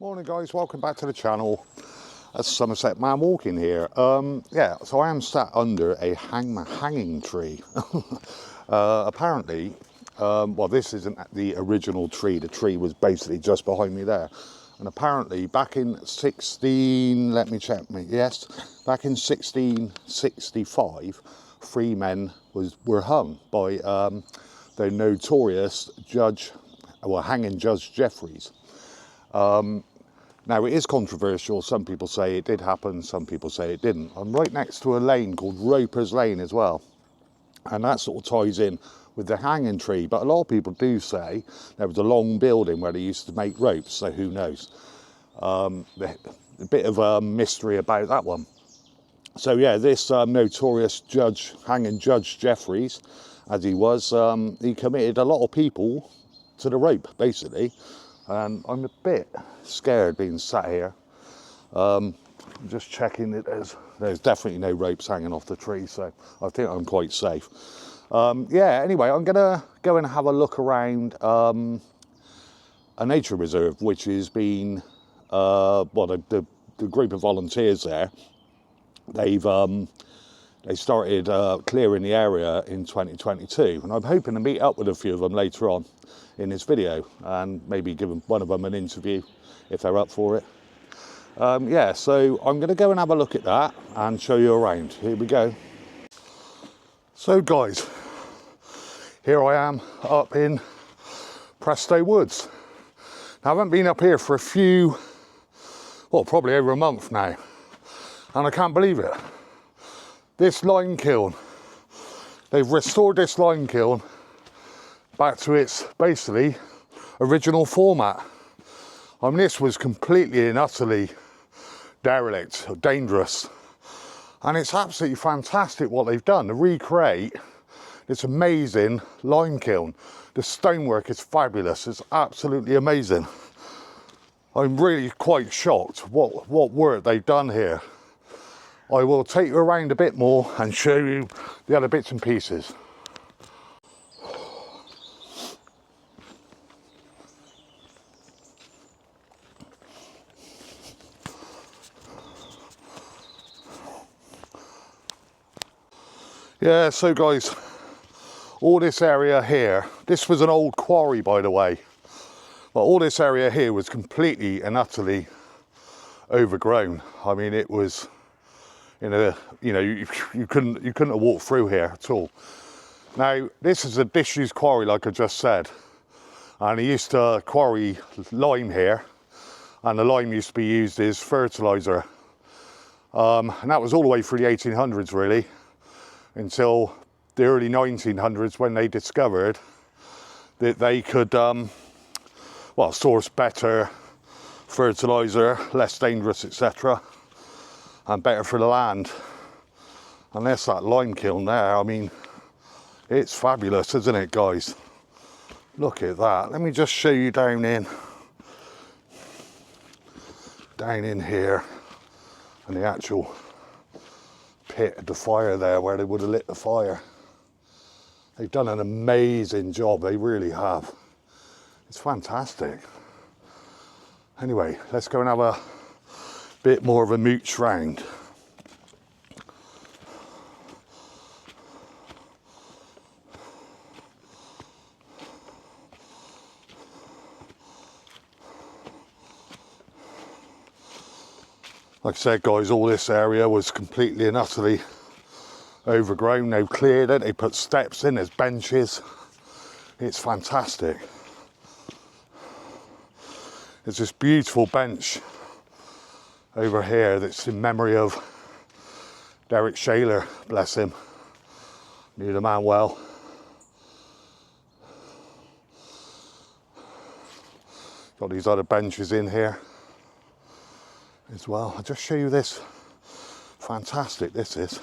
Morning guys, welcome back to the channel. That's Somerset Man walking here. Yeah, so I am sat under a hanging tree. Apparently, well, this isn't the original tree. The tree was basically just behind me there. And apparently back in back in 1665, 3 men were hung by the notorious hanging Judge Jeffreys. Now, it is controversial. Some people say it did happen, some people say it didn't. I'm right next to a lane called Roper's Lane as well, and that sort of ties in with the hanging tree. But a lot of people do say there was a long building where they used to make ropes, so who knows. A bit of a mystery about that one. So yeah, this notorious hanging Judge Jeffreys, as he was, he committed a lot of people to the rope, basically. And I'm a bit scared being sat here. I'm just checking that there's definitely no ropes hanging off the tree, so I think I'm quite safe. Yeah, anyway, I'm gonna go and have a look around a nature reserve, which has been the group of volunteers there. They started clearing the area in 2022, and I'm hoping to meet up with a few of them later on in this video and maybe give one of them an interview if they're up for it. Yeah, so I'm going to go and have a look at that and show you around. Here we go. So guys, here I am up in Presto Woods. Now, I haven't been up here for probably over a month now, and I can't believe it. This lime kiln, they've restored this lime kiln back to its basically original format. I mean, this was completely and utterly derelict, dangerous, and it's absolutely fantastic what they've done to recreate this amazing lime kiln. The stonework is fabulous. It's absolutely amazing. I'm really quite shocked what work they've done here. I will take you around a bit more and show you the other bits and pieces. Yeah, so guys, all this area here, this was an old quarry, by the way, but all this area here was completely and utterly overgrown. I mean, it was you couldn't have walked through here at all. Now, this is a disused quarry, like I just said, and he used to quarry lime here, and the lime used to be used as fertilizer, and that was all the way through the 1800s really, until the early 1900s, when they discovered that they could source better fertilizer, less dangerous, etc., and better for the land. And there's that lime kiln there. I mean, it's fabulous, isn't it, guys? Look at that. Let me just show you down in here, and the actual pit of the fire there where they would have lit the fire. They've done an amazing job, they really have. It's fantastic. Anyway, let's go and have a bit more of a mooch round. Like I said, guys, all this area was completely and utterly overgrown. They've cleared it, they put steps in, there's benches. It's fantastic. There's this beautiful bench over here that's in memory of Derek Shaler, bless him. Knew the man well. Got these other benches in here as well. I'll just show you this. Fantastic this is.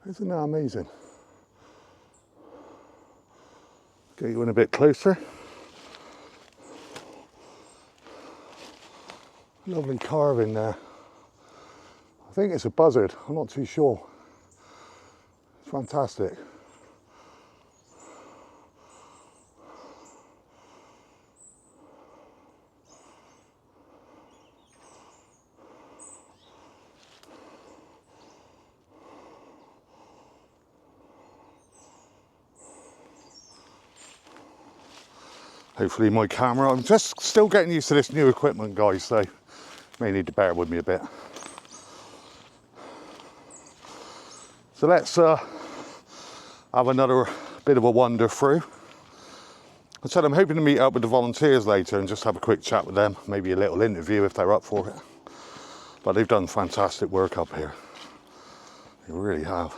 Isn't that amazing? Get you in a bit closer. Lovely carving there. I think it's a buzzard, I'm not too sure. It's fantastic. Hopefully my camera, I'm just still getting used to this new equipment, guys, so may need to bear with me a bit. So let's have another bit of a wander through. I said I'm hoping to meet up with the volunteers later and just have a quick chat with them, maybe a little interview if they're up for it. But they've done fantastic work up here. They really have.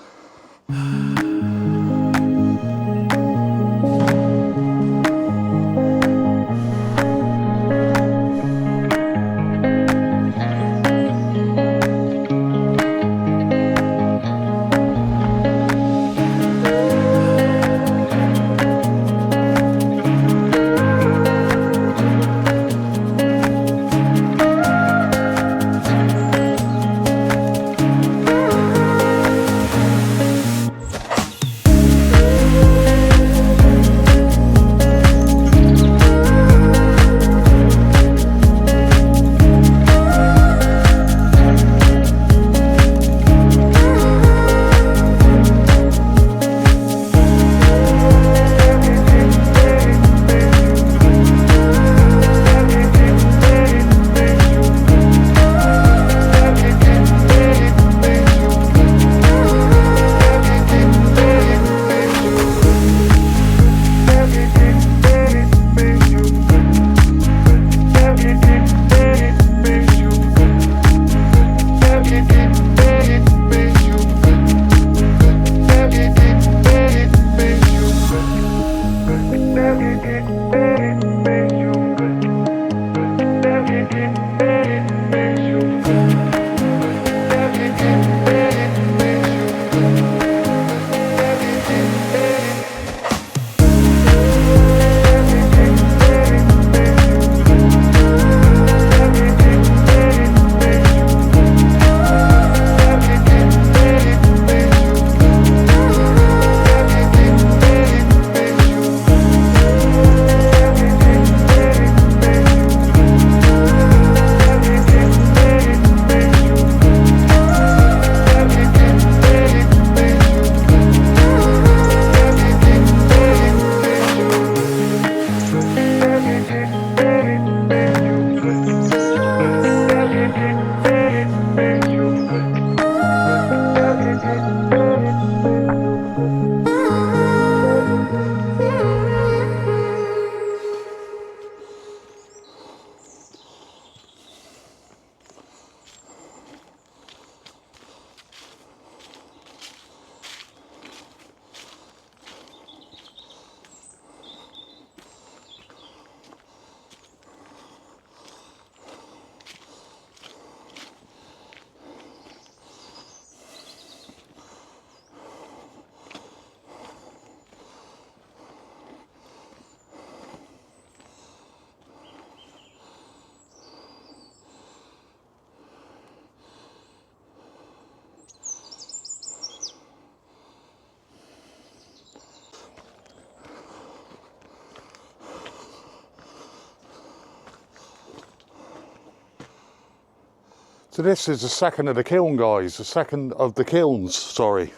So this is the second of the kiln, guys, the second of the kilns, sorry.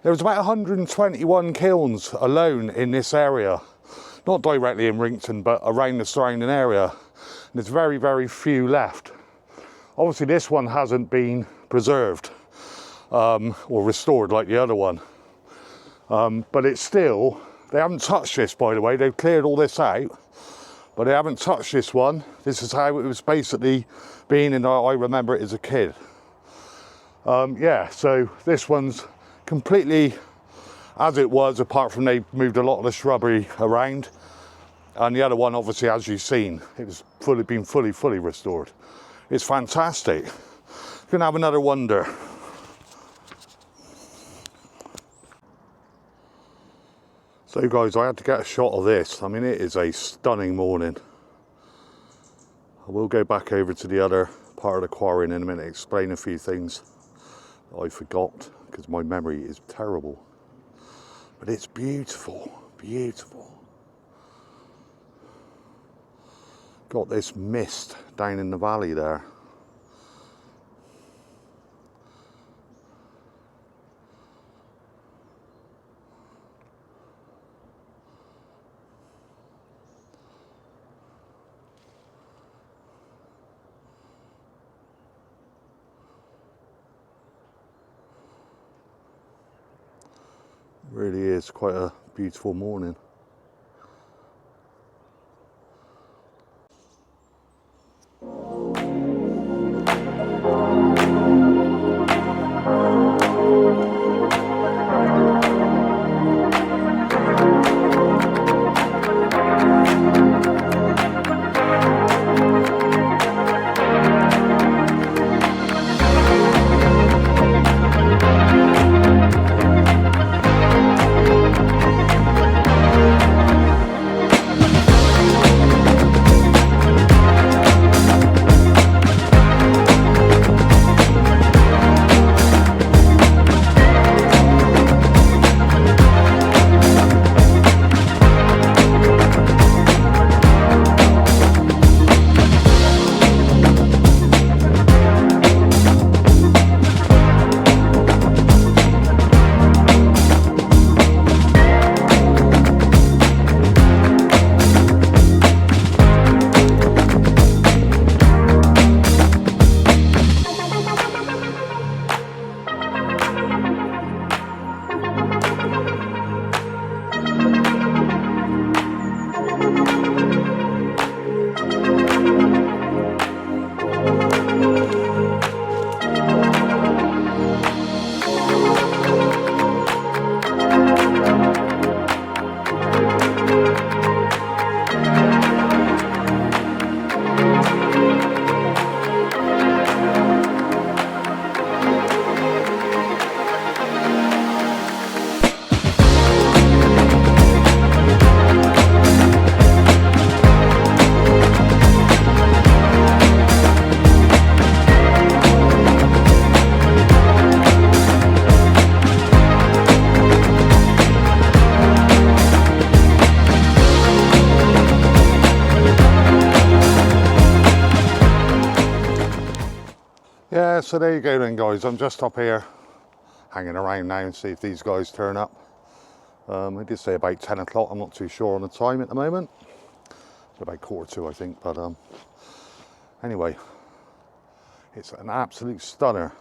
There was about 121 kilns alone in this area. Not directly in Wrington, but around the surrounding area. And there's very, very few left. Obviously this one hasn't been preserved or restored like the other one. But it's still, they haven't touched this, by the way. They've cleared all this out, but they haven't touched this one. This is how it was basically being, and I remember it as a kid. Yeah, so this one's completely as it was, apart from they moved a lot of the shrubbery around. And the other one, obviously, as you've seen, it was been fully restored. It's fantastic. You can have another wander. So guys, I had to get a shot of this. I mean, it is a stunning morning. I will go back over to the other part of the quarry in a minute, explain a few things that I forgot because my memory is terrible. But it's beautiful, beautiful. Got this mist down in the valley there. Really is quite a beautiful morning. Yeah, so there you go then guys, I'm just up here hanging around now and see if these guys turn up. I did say about 10 o'clock, I'm not too sure on the time at the moment. It's about 1:45 I think, but anyway, it's an absolute stunner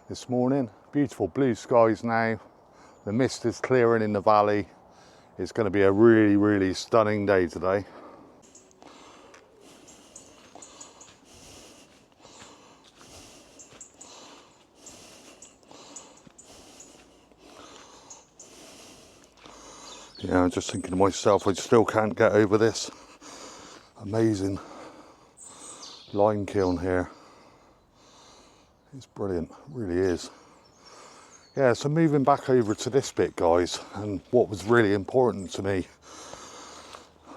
this morning. Beautiful blue skies now, the mist is clearing in the valley. It's going to be a really, really stunning day today. Yeah, I'm just thinking to myself, I still can't get over this amazing lime kiln here. It's brilliant, it really is. Yeah, so moving back over to this bit guys, and what was really important to me,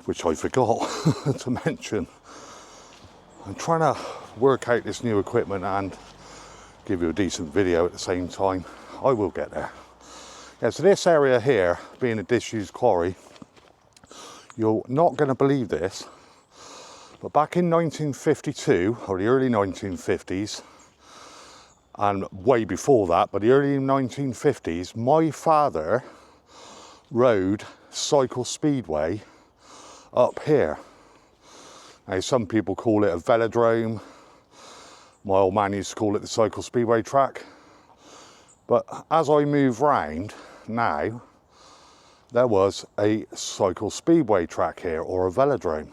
which I forgot to mention, I'm trying to work out this new equipment and give you a decent video at the same time. I will get there. Yeah, so this area here, being a disused quarry, you're not going to believe this, but back in 1952, or the early 1950s, and way before that, but the early 1950s, my father rode Cycle Speedway up here. Now, some people call it a velodrome. My old man used to call it the Cycle Speedway track. But as I move round now, there was a cycle speedway track here, or a velodrome.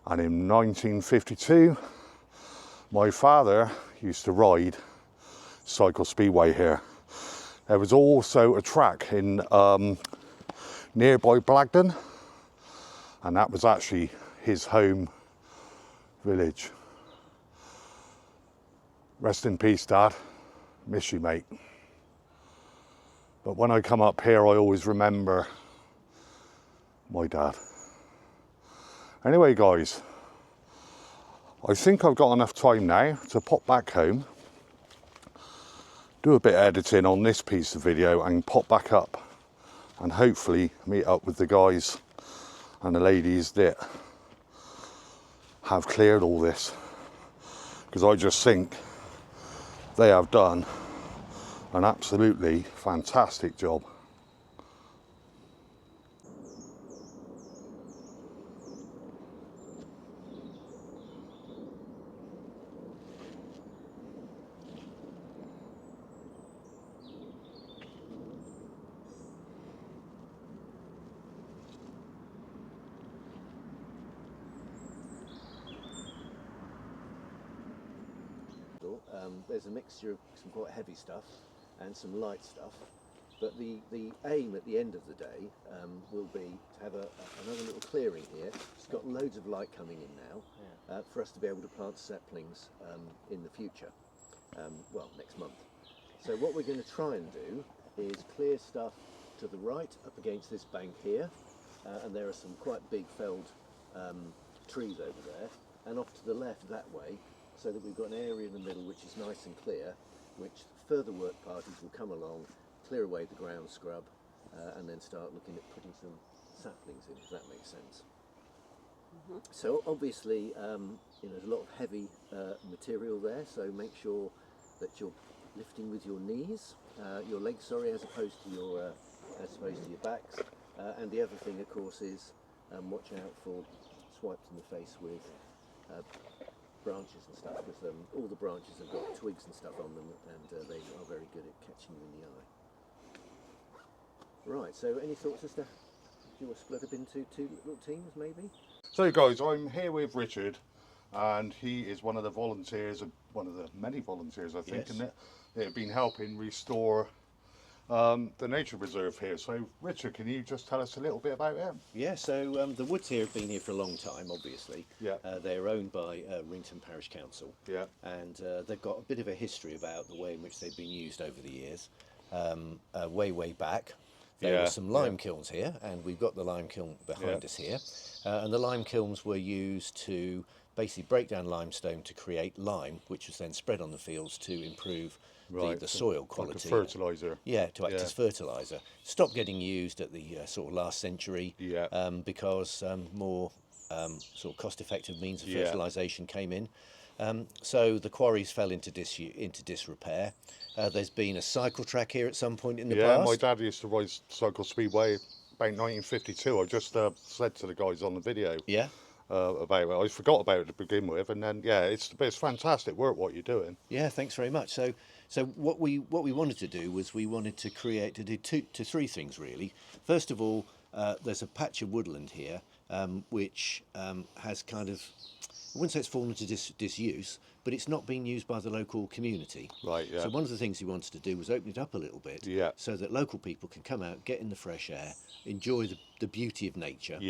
And in 1952, my father used to ride Cycle Speedway here. There was also a track in nearby Blagdon, and that was actually his home village. Rest in peace, Dad. Miss you, mate. But when I come up here, I always remember my dad. Anyway, guys, I think I've got enough time now to pop back home, do a bit of editing on this piece of video and pop back up and hopefully meet up with the guys and the ladies that have cleared all this, because I just think they have done an absolutely fantastic job. There's a mixture of some quite heavy stuff and some light stuff, but the aim at the end of the day will be to have another little clearing here. It's got loads of light coming in now, for us to be able to plant saplings in the future, well, next month. So what we're going to try and do is clear stuff to the right up against this bank here, and there are some quite big felled trees over there, and off to the left that way, so that we've got an area in the middle which is nice and clear, which further work parties will come along, clear away the ground scrub, and then start looking at putting some saplings in, if that makes sense. So obviously, there's a lot of heavy material there, so make sure that you're lifting with your knees, your legs, sorry, as opposed to your backs. And the other thing, of course, is watch out for swipes in the face with branches and stuff, because all the branches have got twigs and stuff on them, and they are very good at catching you in the eye. Right, so any thoughts as to, do you want to split up into two little teams maybe? So guys, I'm here with Richard, and he is one of the volunteers, one of the many volunteers I think, Yes. that have been helping restore the nature reserve here. So Richard, can you just tell us a little bit about it? Yeah, so the woods here have been here for a long time, obviously. Yeah. They're owned by Wrington Parish Council. Yeah. And they've got a bit of a history about the way in which they've been used over the years. Way back, there were some lime kilns here, and we've got the lime kiln behind us here. And the lime kilns were used to basically break down limestone to create lime, which was then spread on the fields to improve the soil quality. Like a fertiliser. Yeah, to act as fertiliser. Stopped getting used at the sort of last century, because more sort of cost-effective means of fertilisation came in. So the quarries fell into disrepair. There's been a cycle track here at some point in the past. Yeah, my dad used to ride cycle speedway about 1952. I just said to the guys on the video about it. I forgot about it to begin with, and then it's fantastic work what you're doing. Yeah, thanks very much. So what we wanted to do was we wanted to do two to three things really. First of all, there's a patch of woodland here which has kind of, I wouldn't say it's fallen into disuse, but it's not being used by the local community. Right, yeah. So one of the things we wanted to do was open it up a little bit, so that local people can come out, get in the fresh air, enjoy the beauty of nature,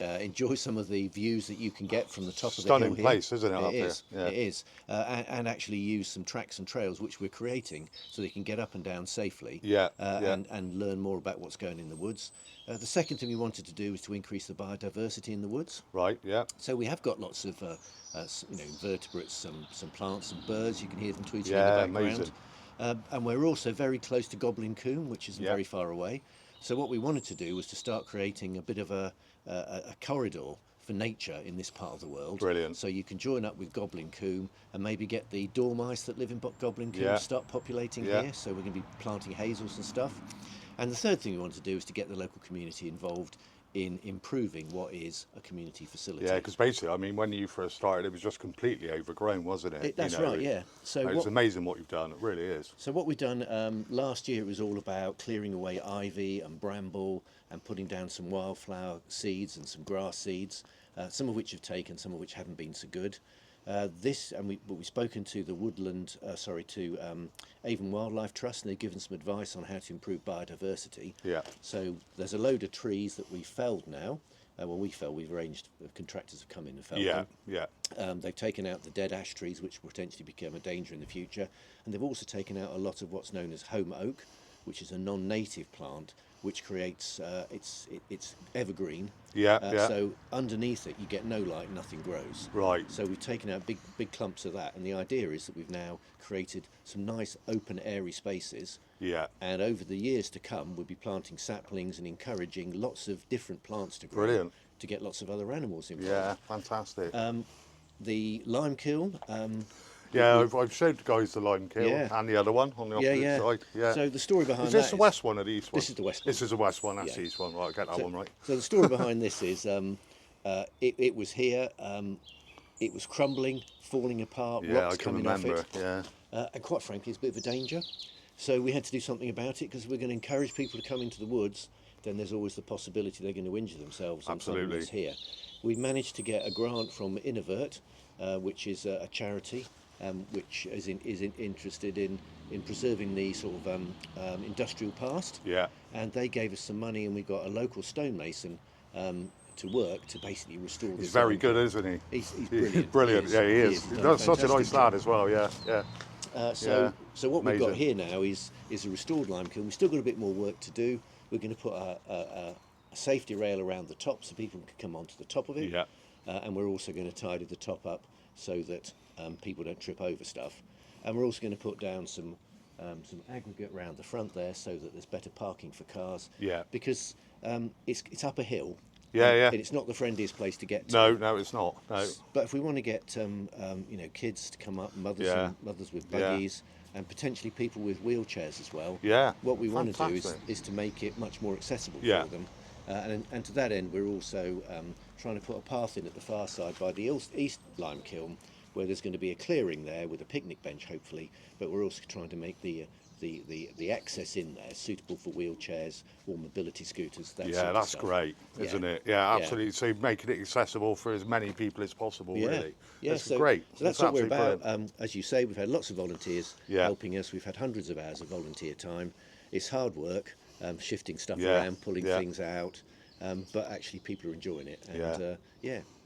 enjoy some of the views that you can get from the top of the hill here. Stunning place, isn't it, up here? Yeah. It is, and actually use some tracks and trails which we're creating so they can get up and down safely, and learn more about what's going in the woods. The second thing we wanted to do was to increase the biodiversity in the woods. Right, yeah. So we have got lots of invertebrates, some plants, some birds. You can hear them tweeting in the background. Amazing. And we're also very close to goblin coon, which isn't very far away. So what we wanted to do was to start creating a bit of a corridor for nature in this part of the world. Brilliant. So you can join up with goblin coon and maybe get the dormice that live in goblin coon to start populating here. So we're going to be planting hazels and stuff. And the third thing we want to do is to get the local community involved in improving what is a community facility. Yeah, because basically, I mean, when you first started, it was just completely overgrown, wasn't it? That's right, yeah. So it's amazing what you've done, it really is. So what we've done last year, it was all about clearing away ivy and bramble and putting down some wildflower seeds and some grass seeds, some of which have taken, some of which haven't been so good. We've spoken to the Woodland, to Avon Wildlife Trust, and they've given some advice on how to improve biodiversity. Yeah. So there's a load of trees that we felled now. We've arranged, contractors have come in and felled them. Yeah. They've taken out the dead ash trees, which will potentially become a danger in the future, and they've also taken out a lot of what's known as home oak, which is a non-native plant, which creates it's evergreen. Yeah, So underneath it, you get no light, nothing grows. Right. So we've taken out big clumps of that, and the idea is that we've now created some nice open, airy spaces. Yeah. And over the years to come, we'll be planting saplings and encouraging lots of different plants to grow. Brilliant. To get lots of other animals involved. Yeah, fantastic. The lime kiln. Yeah, I've showed the guys the lime kiln Yeah. and the other one on the opposite side. Yeah. So the story behind Is that this the west one or the east one? This is the west one. This is the west one, that's Yeah. the east one. Right, get that one right. So the story behind this is it was here, it was crumbling, falling apart, Yeah, rocks I can coming remember. off it. Yeah. And quite frankly, it's a bit of a danger. So we had to do something about it because we're going to encourage people to come into the woods. Then there's always the possibility they're going to injure themselves. Absolutely. And here. We managed to get a grant from Innovert, which is a charity which is interested in preserving the sort of industrial past. Yeah. And they gave us some money, and we got a local stonemason to work to basically restore this. He's very good, isn't he? He's brilliant. He's brilliant, He yeah, he is. He's He's such a nice fantastic lad job. as well, yeah. So what we've got Amazing. here now is a restored lime kiln. We've still got a bit more work to do. We're going to put a safety rail around the top so people can come onto the top of it. Yeah. And we're also going to tidy the top up so that people don't trip over stuff. And we're also going to put down some aggregate around the front there so that there's better parking for cars. Yeah. Because it's up a hill. Yeah, yeah. And it's not the friendliest place to get to. No, it's not. No. But if we want to get kids to come up, mothers Yeah. and mothers with buggies, and potentially people with wheelchairs as well. Yeah. What we want to do Fantastic. is to make it much more accessible Yeah. for them. And to that end, we're also trying to put a path in at the far side by the east lime kiln, where there's going to be a clearing there with a picnic bench, hopefully. But we're also trying to make the access in there suitable for wheelchairs or mobility scooters. That sort Yeah, of that's stuff. great, isn't Yeah. it? Yeah, Yeah. absolutely. So making it accessible for as many people as possible, really. Yeah, That's so, great. So that's It's what we're absolutely about. brilliant. As you say, we've had lots of volunteers Yeah. helping us. We've had hundreds of hours of volunteer time. It's hard work, shifting stuff Yeah, around, pulling yeah. things out, but actually people are enjoying it. And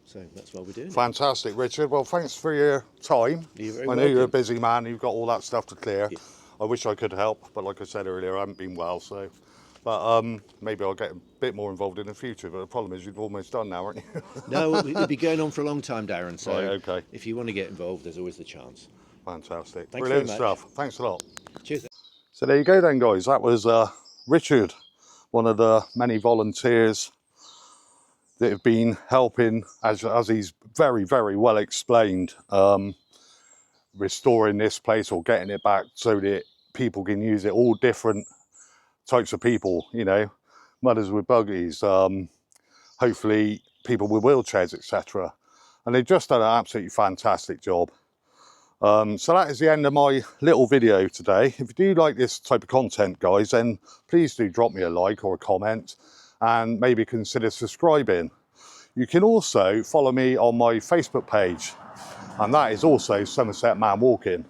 so that's why we're doing it. Fantastic, Richard. Well, thanks for your time. You're very I know you're a welcome. busy man. You've got all that stuff to clear. Yeah. I wish I could help, but like I said earlier, I haven't been well, so. But maybe I'll get a bit more involved in the future. But the problem is, you've almost done now, aren't you? No, it'll be going on for a long time, Darren. So Right, okay. if you want to get involved, there's always the chance. Fantastic. Thanks Brilliant very much. stuff. Thanks a lot. Cheers. So there you go then, guys. That was Richard, one of the many volunteers that have been helping, as he's very, very well explained, restoring this place or getting it back so that people can use it. All different types of people, you know, mothers with buggies, hopefully people with wheelchairs, etc. And they've just done an absolutely fantastic job. So that is the end of my little video today. If you do like this type of content, guys, then please do drop me a like or a comment and maybe consider subscribing. You can also follow me on my Facebook page, and that is also Somerset Man Walking.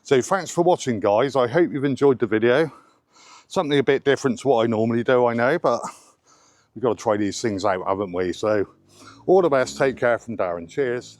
So thanks for watching, guys. I hope you've enjoyed the video. Something a bit different to what I normally do, I know, but we've got to try these things out, haven't we? So all the best. Take care from Darren. Cheers.